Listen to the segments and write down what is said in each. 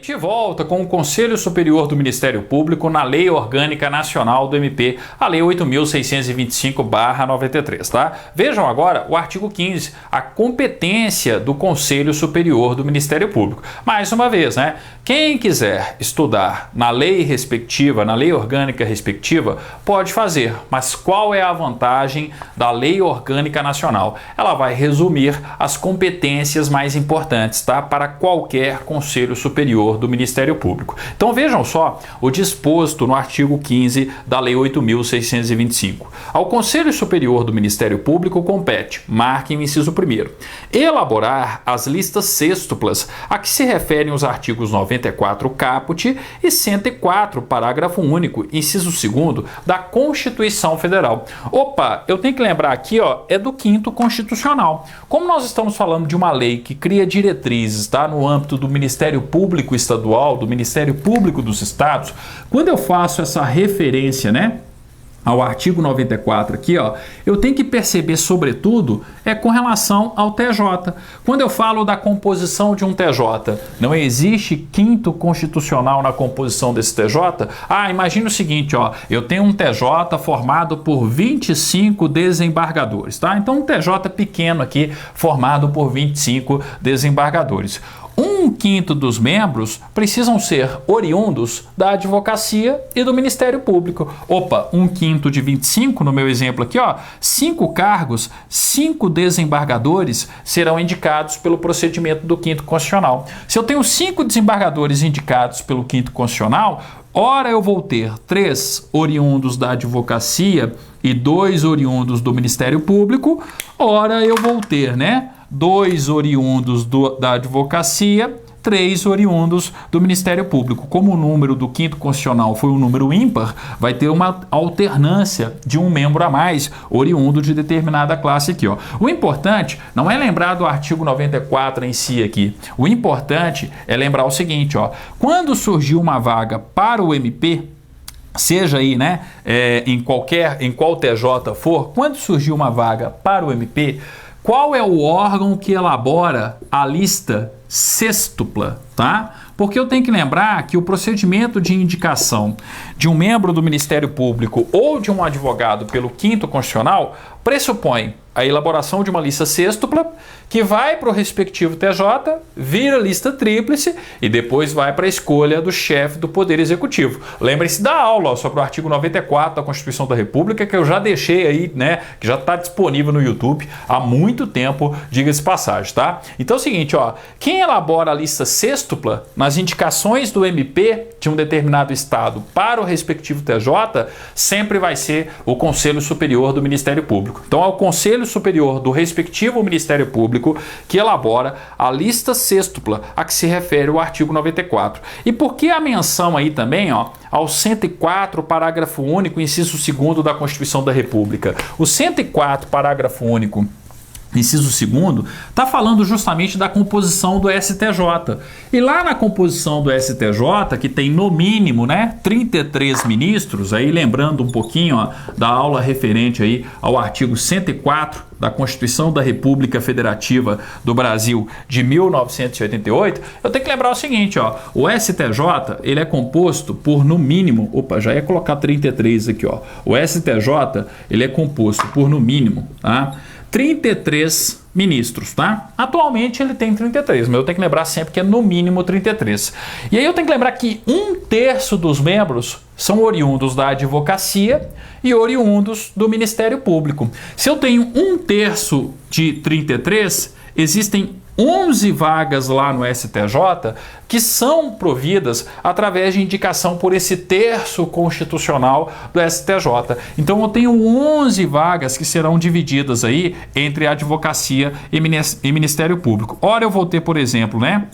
De volta com o Conselho Superior do Ministério Público na Lei Orgânica Nacional do MP, a Lei 8.625/93, tá? Vejam agora o artigo 15, a competência do Conselho Superior do Ministério Público. Mais uma vez, né? Quem quiser estudar na lei respectiva, na lei orgânica respectiva, pode fazer, mas qual é a vantagem da Lei Orgânica Nacional? Ela vai resumir as competências mais importantes, tá? Para qualquer Conselho Superior do Ministério Público. Então vejam só o disposto no artigo 15 da Lei 8.625. Ao Conselho Superior do Ministério Público compete, marquem o inciso 1º, elaborar as listas sêxtuplas a que se referem os artigos 94 caput e 104, parágrafo único, inciso 2º da Constituição Federal. Opa, eu tenho que lembrar aqui, ó, é do 5º Constitucional. Como nós estamos falando de uma lei que cria diretrizes, tá, no âmbito do Ministério Público Estadual, do Ministério Público dos Estados, quando eu faço essa referência, né, ao artigo 94 aqui, ó, eu tenho que perceber, sobretudo, com relação ao TJ. Quando eu falo da composição de um TJ, não existe 5º Constitucional na composição desse TJ? Imagina o seguinte, ó, eu tenho um TJ formado por 25 desembargadores, tá? Então, um TJ pequeno aqui, formado por 25 desembargadores. 1/5 dos membros precisam ser oriundos da advocacia e do Ministério Público. Opa, 1/5 de 25, no meu exemplo aqui, ó, 5 cargos, 5 desembargadores serão indicados pelo procedimento do 5º Constitucional. Se eu tenho 5 desembargadores indicados pelo 5º Constitucional, ora eu vou ter 3 oriundos da advocacia e 2 oriundos do Ministério Público, ora eu vou ter, né, 2 oriundos da advocacia, 3 oriundos do Ministério Público. Como o número do 5º Constitucional foi um número ímpar, vai ter uma alternância de um membro a mais, oriundo de determinada classe aqui, ó. O importante não é lembrar do artigo 94 em si aqui. O importante é lembrar o seguinte, ó. Quando surgiu uma vaga para o MP, seja aí, né, em qual TJ for, quando surgiu uma vaga para o MP, qual é o órgão que elabora a lista sêxtupla, tá? Porque eu tenho que lembrar que o procedimento de indicação de um membro do Ministério Público ou de um advogado pelo 5º Constitucional pressupõe a elaboração de uma lista sêxtupla que vai para o respectivo TJ, vira lista tríplice e depois vai para a escolha do chefe do Poder Executivo. Lembre-se da aula sobre o artigo 94 da Constituição da República, que eu já deixei aí, né, que já está disponível no YouTube há muito tempo, diga-se de passagem, tá? Então é o seguinte, ó, quem elabora a lista sêxtupla nas indicações do MP de um determinado estado para o respectivo TJ sempre vai ser o Conselho Superior do Ministério Público. Então é o Conselho Superior do respectivo Ministério Público que elabora a lista sêxtupla a que se refere o artigo 94. E por que a menção aí também, ó, ao 104, parágrafo único, inciso 2º da Constituição da República? O 104, parágrafo único, inciso 2º, está falando justamente da composição do STJ. E lá na composição do STJ, que tem no mínimo, né, 33 ministros, aí lembrando um pouquinho, ó, da aula referente aí ao artigo 104 da Constituição da República Federativa do Brasil de 1988, eu tenho que lembrar o seguinte, ó, o STJ, ele é composto por no mínimo, já ia colocar 33 aqui, ó. O STJ, ele é composto por no mínimo, tá, 33 ministros, tá? Atualmente ele tem 33, mas eu tenho que lembrar sempre que é no mínimo 33. E aí eu tenho que lembrar que 1/3 dos membros são oriundos da advocacia e oriundos do Ministério Público. Se eu tenho 1/3 de 33, existem 11 vagas lá no STJ que são providas através de indicação por esse terço constitucional do STJ. Então eu tenho 11 vagas que serão divididas aí entre advocacia e Ministério Público. Ora eu vou ter, por exemplo, né,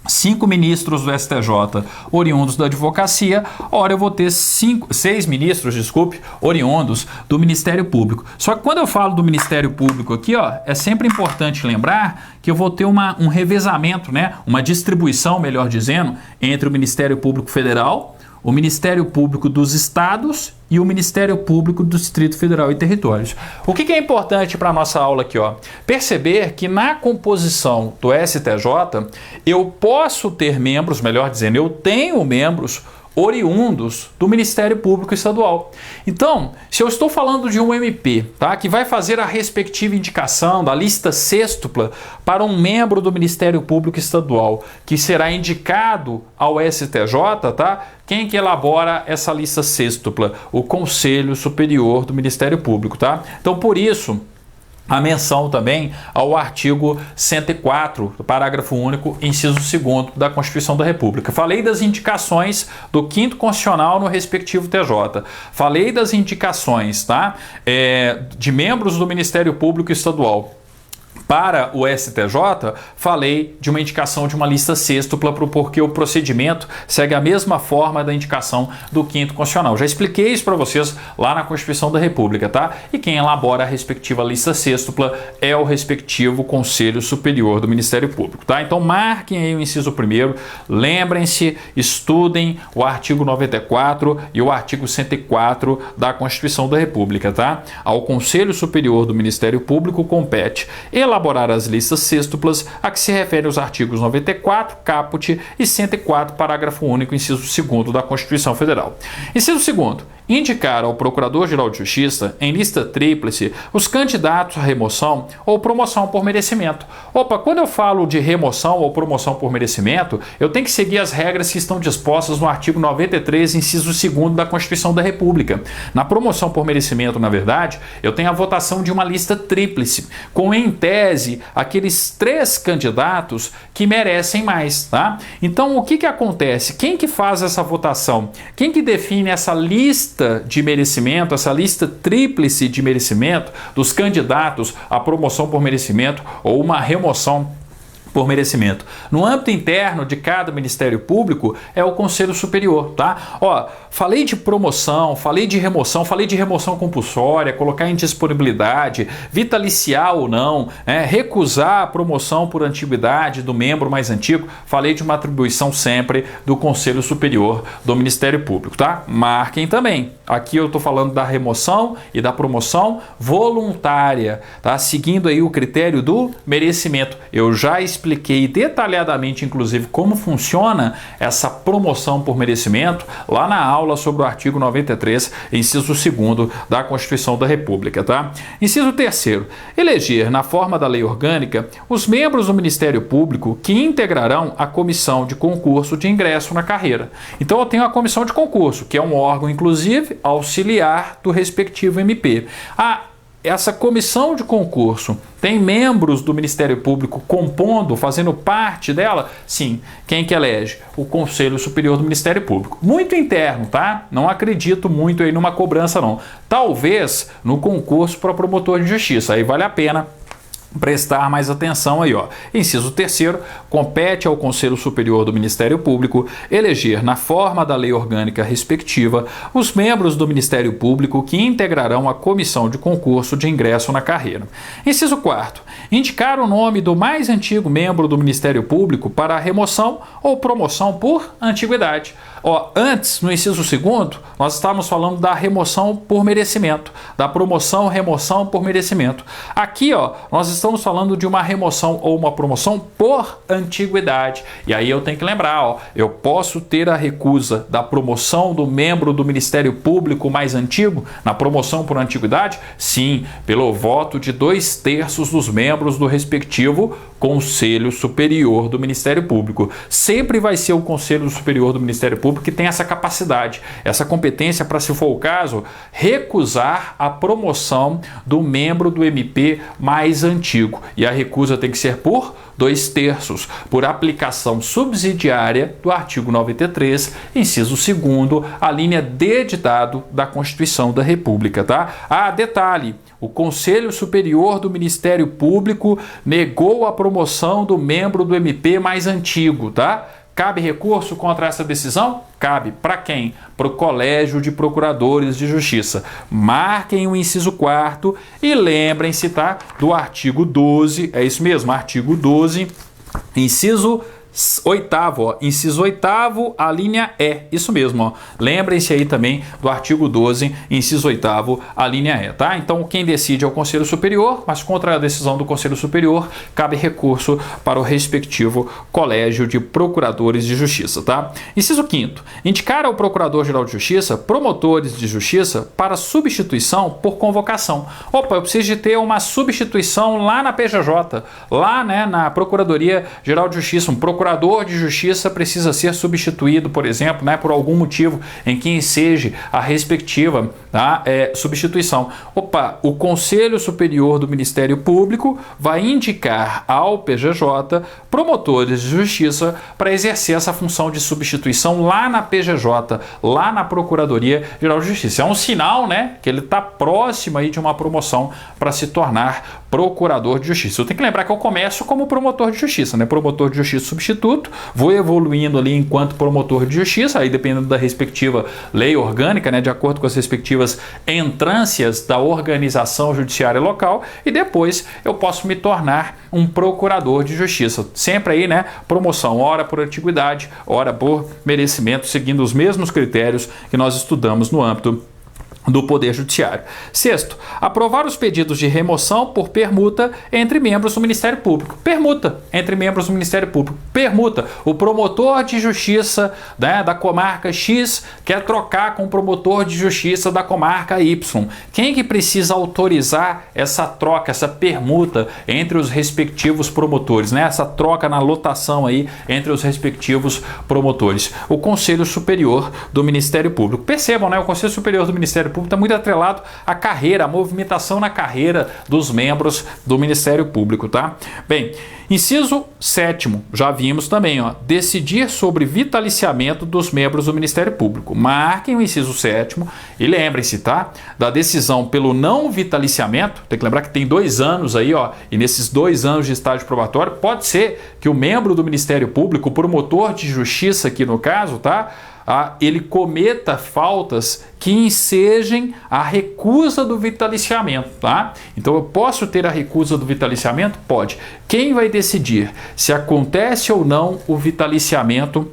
5 ministros do STJ oriundos da advocacia, ora eu vou ter 6 ministros, oriundos do Ministério Público. Só que quando eu falo do Ministério Público aqui, ó, é sempre importante lembrar que eu vou ter um revezamento, né, uma distribuição, melhor dizendo, entre o Ministério Público Federal, o Ministério Público dos Estados e o Ministério Público do Distrito Federal e Territórios. O que é importante para a nossa aula aqui? Perceber que na composição do STJ eu posso ter membros, melhor dizendo, eu tenho membros oriundos do Ministério Público Estadual. Então, se eu estou falando de um MP, tá, que vai fazer a respectiva indicação da lista sêxtupla para um membro do Ministério Público Estadual, que será indicado ao STJ, tá? Quem que elabora essa lista sêxtupla? O Conselho Superior do Ministério Público, tá? Então, por isso, a menção também ao artigo 104, do parágrafo único, inciso 2º da Constituição da República. Falei das indicações do 5º Constitucional no respectivo TJ. Falei das indicações, tá, de membros do Ministério Público Estadual. Para o STJ, falei de uma indicação de uma lista sêxtupla porque o procedimento segue a mesma forma da indicação do 5º Constitucional. Já expliquei isso para vocês lá na Constituição da República, tá? E quem elabora a respectiva lista sêxtupla é o respectivo Conselho Superior do Ministério Público, tá? Então marquem aí o inciso 1º, lembrem-se, estudem o artigo 94 e o artigo 104 da Constituição da República, tá? Ao Conselho Superior do Ministério Público compete elaborar as listas sêxtuplas a que se refere os artigos 94, caput e 104, parágrafo único, inciso 2º da Constituição Federal. Inciso 2º. Indicar ao Procurador-Geral de Justiça, em lista tríplice, os candidatos à remoção ou promoção por merecimento. Opa, quando eu falo de remoção ou promoção por merecimento, eu tenho que seguir as regras que estão dispostas no artigo 93, inciso 2º da Constituição da República. Na promoção por merecimento, na verdade, eu tenho a votação de uma lista tríplice, com em tese aqueles 3 candidatos que merecem mais, tá? Então, o que acontece? Quem que faz essa votação? Quem que define essa lista de merecimento, essa lista tríplice de merecimento dos candidatos à promoção por merecimento ou uma remoção por merecimento? No âmbito interno de cada Ministério Público é o Conselho Superior, tá? Ó, falei de promoção, falei de remoção compulsória, colocar em disponibilidade, vitaliciar ou não, recusar a promoção por antiguidade do membro mais antigo, falei de uma atribuição sempre do Conselho Superior do Ministério Público, tá? Marquem também. Aqui eu estou falando da remoção e da promoção voluntária, tá? Seguindo aí o critério do merecimento. Eu já expliquei detalhadamente, inclusive, como funciona essa promoção por merecimento lá na aula sobre o artigo 93, inciso 2º da Constituição da República, tá? Inciso 3º. Eleger, na forma da lei orgânica, os membros do Ministério Público que integrarão a comissão de concurso de ingresso na carreira. Então eu tenho a comissão de concurso, que é um órgão, inclusive, auxiliar do respectivo MP. Essa comissão de concurso tem membros do Ministério Público compondo, fazendo parte dela? Sim. Quem que elege? O Conselho Superior do Ministério Público. Muito interno, tá? Não acredito muito aí numa cobrança, não. Talvez no concurso para promotor de justiça. Aí vale a pena prestar mais atenção aí, ó. Inciso 3º, compete ao Conselho Superior do Ministério Público eleger, na forma da lei orgânica respectiva, os membros do Ministério Público que integrarão a comissão de concurso de ingresso na carreira. Inciso 4º, indicar o nome do mais antigo membro do Ministério Público para a remoção ou promoção por antiguidade. Ó, antes, no inciso 2º, nós estávamos falando da remoção por merecimento, da remoção por merecimento. Aqui, ó, nós estamos falando de uma remoção ou uma promoção por antiguidade. E aí eu tenho que lembrar, ó, eu posso ter a recusa da promoção do membro do Ministério Público mais antigo na promoção por antiguidade? Sim, pelo voto de 2/3 dos membros do respectivo Conselho Superior do Ministério Público. Sempre vai ser o Conselho Superior do Ministério Público que tem essa capacidade, essa competência para, se for o caso, recusar a promoção do membro do MP mais antigo. E a recusa tem que ser por 2/3, por aplicação subsidiária do artigo 93, inciso 2º, a linha D de dado da Constituição da República, tá? Detalhe, o Conselho Superior do Ministério Público negou a promoção do membro do MP mais antigo, tá? Cabe recurso contra essa decisão? Cabe. Para quem? Para o Colégio de Procuradores de Justiça. Marquem o inciso 4º e lembrem-se, tá, do artigo 12, é isso mesmo, artigo 12, inciso 8º, ó, inciso 8º, a linha E. Isso mesmo, ó. Lembrem-se aí também do artigo 12, inciso 8º, a linha E, tá? Então, quem decide é o Conselho Superior, mas contra a decisão do Conselho Superior, cabe recurso para o respectivo Colégio de Procuradores de Justiça, tá? Inciso 5º, indicar ao Procurador-Geral de Justiça promotores de justiça para substituição por convocação. Opa, eu preciso de ter uma substituição lá na PJJ, lá, né, na Procuradoria-Geral de Justiça, um procurador de justiça precisa ser substituído, por exemplo, né, por algum motivo em que enseje a respectiva, tá, substituição. Opa, o Conselho Superior do Ministério Público vai indicar ao PGJ promotores de justiça para exercer essa função de substituição lá na PGJ, lá na Procuradoria-Geral de Justiça. É um sinal, né, que ele está próximo aí de uma promoção para se tornar procurador de justiça. Eu tenho que lembrar que eu começo como promotor de justiça, né? Promotor de justiça substituto, vou evoluindo ali enquanto promotor de justiça, aí dependendo da respectiva lei orgânica, né? De acordo com as respectivas entrâncias da organização judiciária local, e depois eu posso me tornar um procurador de justiça. Sempre aí, né? Promoção, ora por antiguidade, ora por merecimento, seguindo os mesmos critérios que nós estudamos no âmbito do Poder Judiciário. 6º, aprovar os pedidos de remoção por permuta entre membros do Ministério Público. Permuta entre membros do Ministério Público. Permuta. O promotor de justiça, né, da comarca X quer trocar com o promotor de justiça da comarca Y. Quem que precisa autorizar essa troca, essa permuta entre os respectivos promotores, né? Essa troca na lotação aí entre os respectivos promotores? O Conselho Superior do Ministério Público. Percebam, né? O Conselho Superior do Ministério Público está muito atrelado à carreira, à movimentação na carreira dos membros do Ministério Público, tá? Bem, inciso 7º, já vimos também, ó, decidir sobre vitaliciamento dos membros do Ministério Público. Marquem o inciso 7º e lembrem-se, tá? Da decisão pelo não vitaliciamento, tem que lembrar que tem 2 anos aí, ó, e nesses 2 anos de estágio probatório, pode ser que o membro do Ministério Público, o promotor de justiça aqui no caso, tá? Ele cometa faltas que ensejem a recusa do vitaliciamento, tá? Então eu posso ter a recusa do vitaliciamento? Pode. Quem vai decidir se acontece ou não o vitaliciamento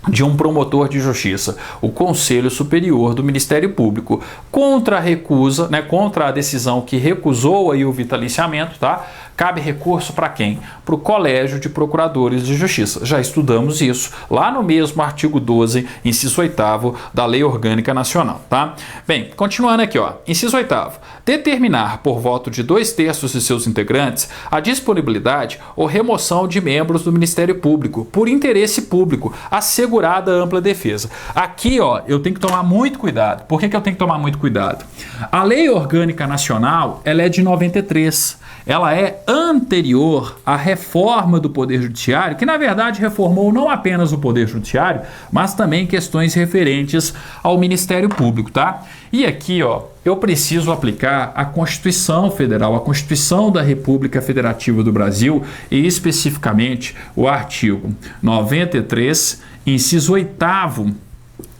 de um promotor de justiça? O Conselho Superior do Ministério Público. Contra a recusa, né, contra a decisão que recusou aí o vitaliciamento, tá? Cabe recurso para quem? Para o Colégio de Procuradores de Justiça. Já estudamos isso lá no mesmo artigo 12, inciso 8º da Lei Orgânica Nacional, tá? Bem, continuando aqui, ó. Inciso 8º. Determinar por voto de 2/3 de seus integrantes a disponibilidade ou remoção de membros do Ministério Público por interesse público, assegurada a ampla defesa. Aqui, ó, eu tenho que tomar muito cuidado. Por que eu tenho que tomar muito cuidado? A Lei Orgânica Nacional, ela é de 93. Ela é anterior à reforma do Poder Judiciário, que na verdade reformou não apenas o Poder Judiciário, mas também questões referentes ao Ministério Público, tá? E aqui, ó, eu preciso aplicar a Constituição Federal, a Constituição da República Federativa do Brasil, e especificamente o artigo 93, inciso 8º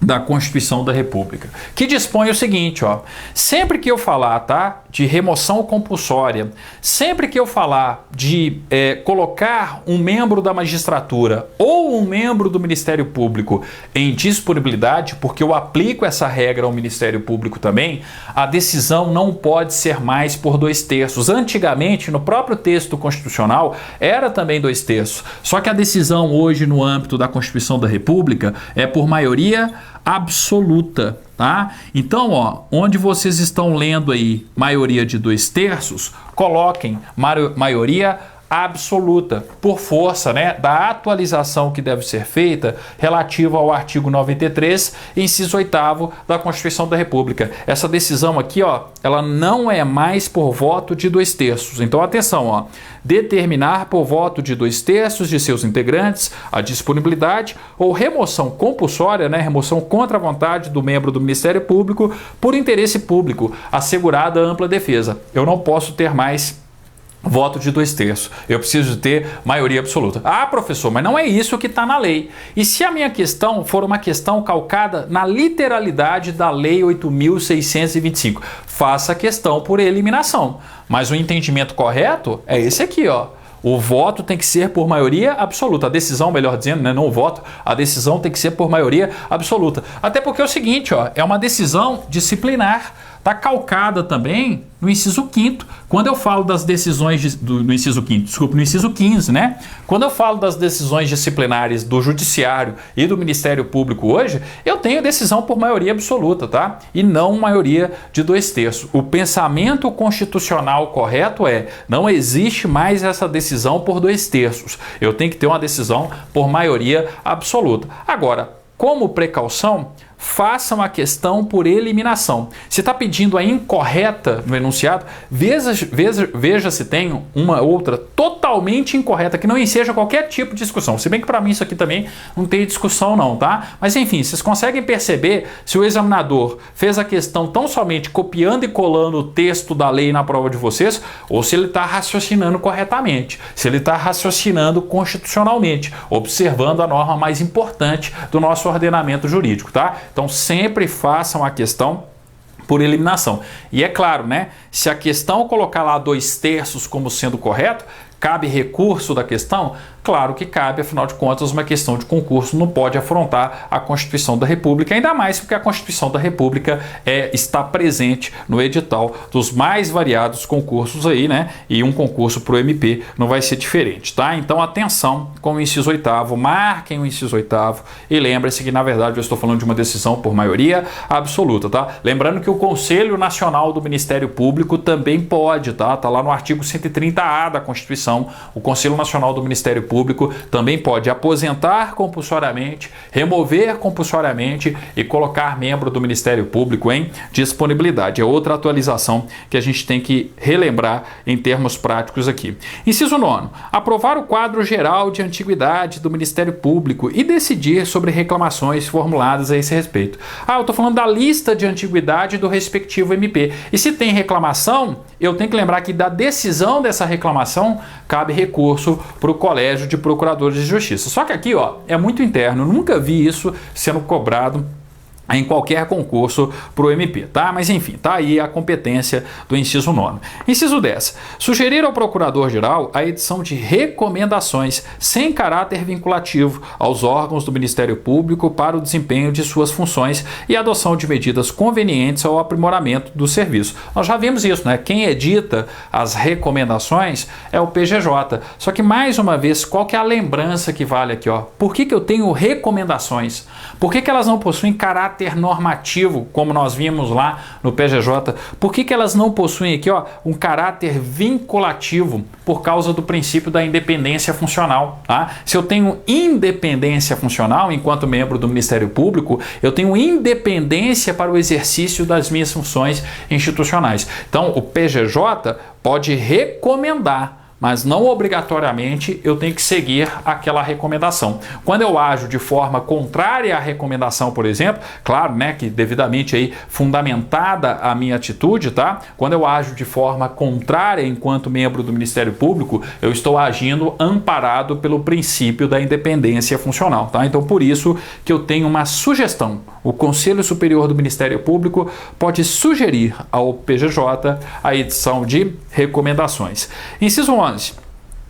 da Constituição da República, que dispõe o seguinte, ó: sempre que eu falar, tá, de remoção compulsória, sempre que eu falar de colocar um membro da magistratura ou um membro do Ministério Público em disponibilidade, porque eu aplico essa regra ao Ministério Público também, a decisão não pode ser mais por 2/3. Antigamente, no próprio texto constitucional, era também 2/3. Só que a decisão hoje, no âmbito da Constituição da República, é por maioria absoluta, tá? Então, ó, onde vocês estão lendo aí maioria de 2/3, coloquem maioria absoluta, por força, né, da atualização que deve ser feita relativa ao artigo 93, inciso 8º da Constituição da República. Essa decisão aqui, ó, ela não é mais por voto de 2/3. Então, atenção, ó: determinar por voto de 2/3 de seus integrantes a disponibilidade ou remoção compulsória, né, remoção contra a vontade do membro do Ministério Público por interesse público, assegurada a ampla defesa. Eu não posso ter mais voto de 2/3. Eu preciso ter maioria absoluta. Ah, professor, mas não é isso que está na lei. E se a minha questão for uma questão calcada na literalidade da Lei 8.625? Faça a questão por eliminação. Mas o entendimento correto é esse aqui, ó. O voto tem que ser por maioria absoluta. A decisão, melhor dizendo, né? Não o voto, a decisão tem que ser por maioria absoluta. Até porque é o seguinte, ó, é uma decisão disciplinar. Está calcada também no inciso 5º, quando eu falo das decisões no inciso 5º, desculpa, no inciso 15, né? Quando eu falo das decisões disciplinares do Judiciário e do Ministério Público hoje, eu tenho decisão por maioria absoluta, tá? E não maioria de 2/3. O pensamento constitucional correto é, não existe mais essa decisão por 2/3. Eu tenho que ter uma decisão por maioria absoluta. Agora, como precaução, façam a questão por eliminação. Se está pedindo a incorreta no enunciado, veja se tem uma outra totalmente incorreta, que não enseja qualquer tipo de discussão. Se bem que para mim isso aqui também não tem discussão não, tá? Mas enfim, vocês conseguem perceber se o examinador fez a questão tão somente copiando e colando o texto da lei na prova de vocês, ou se ele está raciocinando corretamente, se ele está raciocinando constitucionalmente, observando a norma mais importante do nosso ordenamento jurídico, tá? Então sempre façam a questão por eliminação. E é claro, né? Se a questão colocar lá 2/3 como sendo correto, cabe recurso da questão? Claro que cabe, afinal de contas, uma questão de concurso não pode afrontar a Constituição da República, ainda mais porque a Constituição da República está presente no edital dos mais variados concursos aí, né? E um concurso para o MP não vai ser diferente, tá? Então, atenção com o inciso 8º, marquem o inciso 8º e lembre-se que, na verdade, eu estou falando de uma decisão por maioria absoluta, tá? Lembrando que o Conselho Nacional do Ministério Público também pode, tá? Tá lá no artigo 130A da Constituição, o Conselho Nacional do Ministério Público também pode aposentar compulsoriamente, remover compulsoriamente e colocar membro do Ministério Público em disponibilidade. É outra atualização que a gente tem que relembrar em termos práticos aqui. Inciso 9. Aprovar o quadro geral de antiguidade do Ministério Público e decidir sobre reclamações formuladas a esse respeito. Eu estou falando da lista de antiguidade do respectivo MP. E se tem reclamação, eu tenho que lembrar que da decisão dessa reclamação cabe recurso para o Colégio de Procuradores de Justiça. Só que aqui, ó, é muito interno, eu nunca vi isso sendo cobrado em qualquer concurso para o MP, tá? Mas enfim, tá aí a competência do inciso 9. Inciso 10. Sugerir ao Procurador-Geral a edição de recomendações sem caráter vinculativo aos órgãos do Ministério Público para o desempenho de suas funções e adoção de medidas convenientes ao aprimoramento do serviço. Nós já vimos isso, né? Quem edita as recomendações é o PGJ. Só que, mais uma vez, qual que é a lembrança que vale aqui, ó? Por que eu tenho recomendações? Por que elas não possuem caráter normativo, como nós vimos lá no PGJ? Por que elas não possuem aqui, ó, um caráter vinculativo? Por causa do princípio da independência funcional, tá? Se eu tenho independência funcional enquanto membro do Ministério Público, eu tenho independência para o exercício das minhas funções institucionais. Então, o PGJ pode recomendar, mas não obrigatoriamente eu tenho que seguir aquela recomendação. Quando eu ajo de forma contrária à recomendação, por exemplo, claro, né, que devidamente aí fundamentada a minha atitude, tá? Quando eu ajo de forma contrária enquanto membro do Ministério Público, eu estou agindo amparado pelo princípio da independência funcional, tá? Então, por isso que eu tenho uma sugestão. O Conselho Superior do Ministério Público pode sugerir ao PGJ a edição de recomendações. Inciso 11.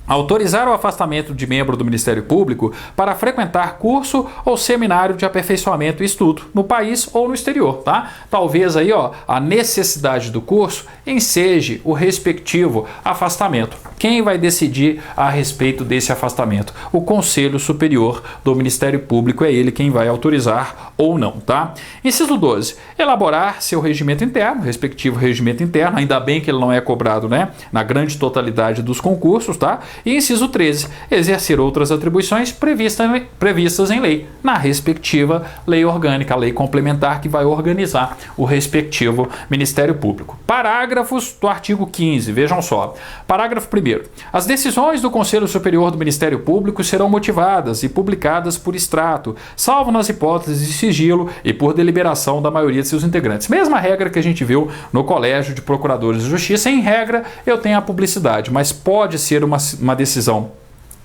Autorizar o afastamento de membro do Ministério Público para frequentar curso ou seminário de aperfeiçoamento e estudo no país ou no exterior, tá? Talvez aí, ó, a necessidade do curso enseje o respectivo afastamento. Quem vai decidir a respeito desse afastamento? O Conselho Superior do Ministério Público, é ele quem vai autorizar ou não, tá? Inciso 12. Elaborar seu regimento interno, respectivo regimento interno, ainda bem que ele não é cobrado, né, na grande totalidade dos concursos, tá? E inciso 13, exercer outras atribuições previstas em lei, na respectiva lei orgânica, a lei complementar que vai organizar o respectivo Ministério Público. Parágrafos do artigo 15, vejam só. Parágrafo 1º. As decisões do Conselho Superior do Ministério Público serão motivadas e publicadas por extrato, salvo nas hipóteses de sigilo e por deliberação da maioria de seus integrantes. Mesma regra que a gente viu no Colégio de Procuradores de Justiça. Em regra, eu tenho a publicidade, mas pode ser uma decisão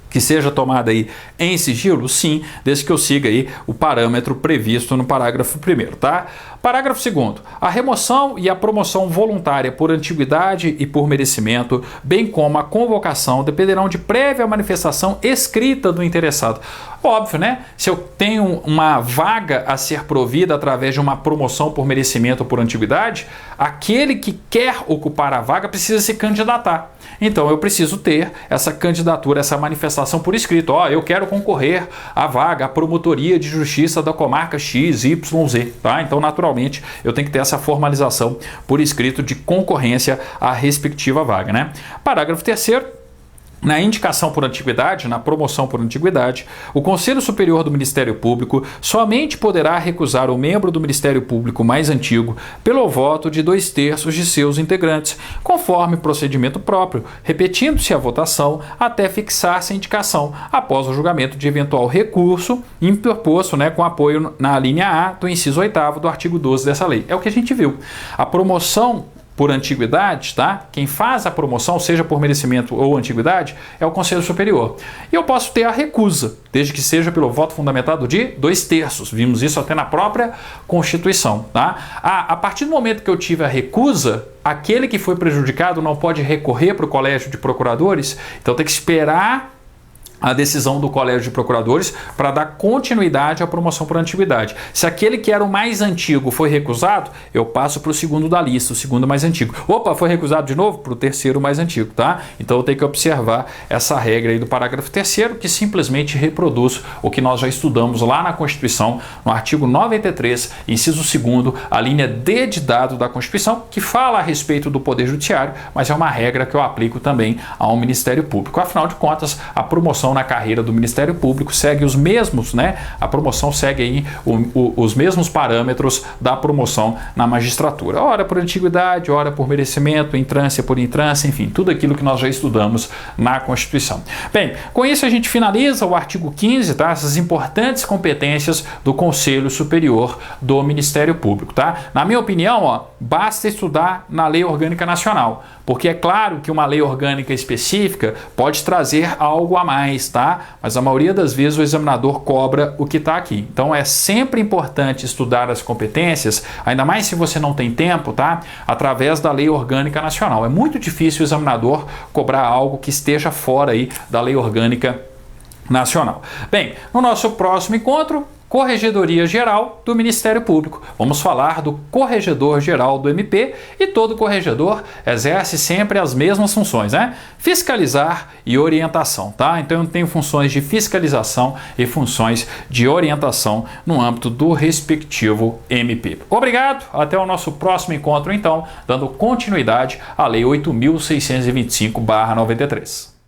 que seja tomada aí em sigilo, sim, desde que eu siga aí o parâmetro previsto no parágrafo 1º, tá? Parágrafo 2º. A remoção e a promoção voluntária por antiguidade e por merecimento, bem como a convocação, dependerão de prévia manifestação escrita do interessado. Óbvio, né? Se eu tenho uma vaga a ser provida através de uma promoção por merecimento ou por antiguidade, aquele que quer ocupar a vaga precisa se candidatar. Então eu preciso ter essa candidatura, essa manifestação por escrito. Eu quero concorrer à vaga, à promotoria de justiça da comarca XYZ, tá? Então, naturalmente, eu tenho que ter essa formalização por escrito de concorrência à respectiva vaga, né? Parágrafo 3º. Na indicação por antiguidade, na promoção por antiguidade, o Conselho Superior do Ministério Público somente poderá recusar o membro do Ministério Público mais antigo pelo voto de 2/3 de seus integrantes, conforme procedimento próprio, repetindo-se a votação até fixar-se a indicação, após o julgamento de eventual recurso interposto, com apoio na linha A do inciso 8º do artigo 12 dessa lei. É o que a gente viu. A promoção por antiguidade, tá? Quem faz a promoção, seja por merecimento ou antiguidade, é o Conselho Superior. E eu posso ter a recusa, desde que seja pelo voto fundamentado de 2/3. Vimos isso até na própria Constituição, tá? A partir do momento que eu tive a recusa, aquele que foi prejudicado não pode recorrer para o Colégio de Procuradores, então tem que esperar a decisão do Colégio de Procuradores para dar continuidade à promoção por antiguidade. Se aquele que era o mais antigo foi recusado, eu passo para o segundo da lista, o segundo mais antigo. Opa, foi recusado de novo? Para o terceiro mais antigo, tá? Então eu tenho que observar essa regra aí do parágrafo 3º, que simplesmente reproduz o que nós já estudamos lá na Constituição, no artigo 93, inciso 2º, a linha D de dado da Constituição, que fala a respeito do Poder Judiciário, mas é uma regra que eu aplico também ao Ministério Público. Afinal de contas, a promoção na carreira do Ministério Público segue os mesmos, a promoção segue aí os mesmos parâmetros da promoção na magistratura. Ora por antiguidade, ora por merecimento, entrância por entrância, enfim, tudo aquilo que nós já estudamos na Constituição. Bem, com isso a gente finaliza o artigo 15, tá? Essas importantes competências do Conselho Superior do Ministério Público, tá? Na minha opinião, basta estudar na Lei Orgânica Nacional, porque é claro que uma lei orgânica específica pode trazer algo a mais, tá? Mas a maioria das vezes o examinador cobra o que está aqui. Então é sempre importante estudar as competências, ainda mais se você não tem tempo, tá? Através da Lei Orgânica Nacional. É muito difícil o examinador cobrar algo que esteja fora aí da Lei Orgânica Nacional. Bem, no nosso próximo encontro, Corregedoria Geral do Ministério Público. Vamos falar do Corregedor Geral do MP, e todo corregedor exerce sempre as mesmas funções, Fiscalizar e orientação, tá? Então eu tenho funções de fiscalização e funções de orientação no âmbito do respectivo MP. Obrigado, até o nosso próximo encontro então, dando continuidade à Lei 8.625/93.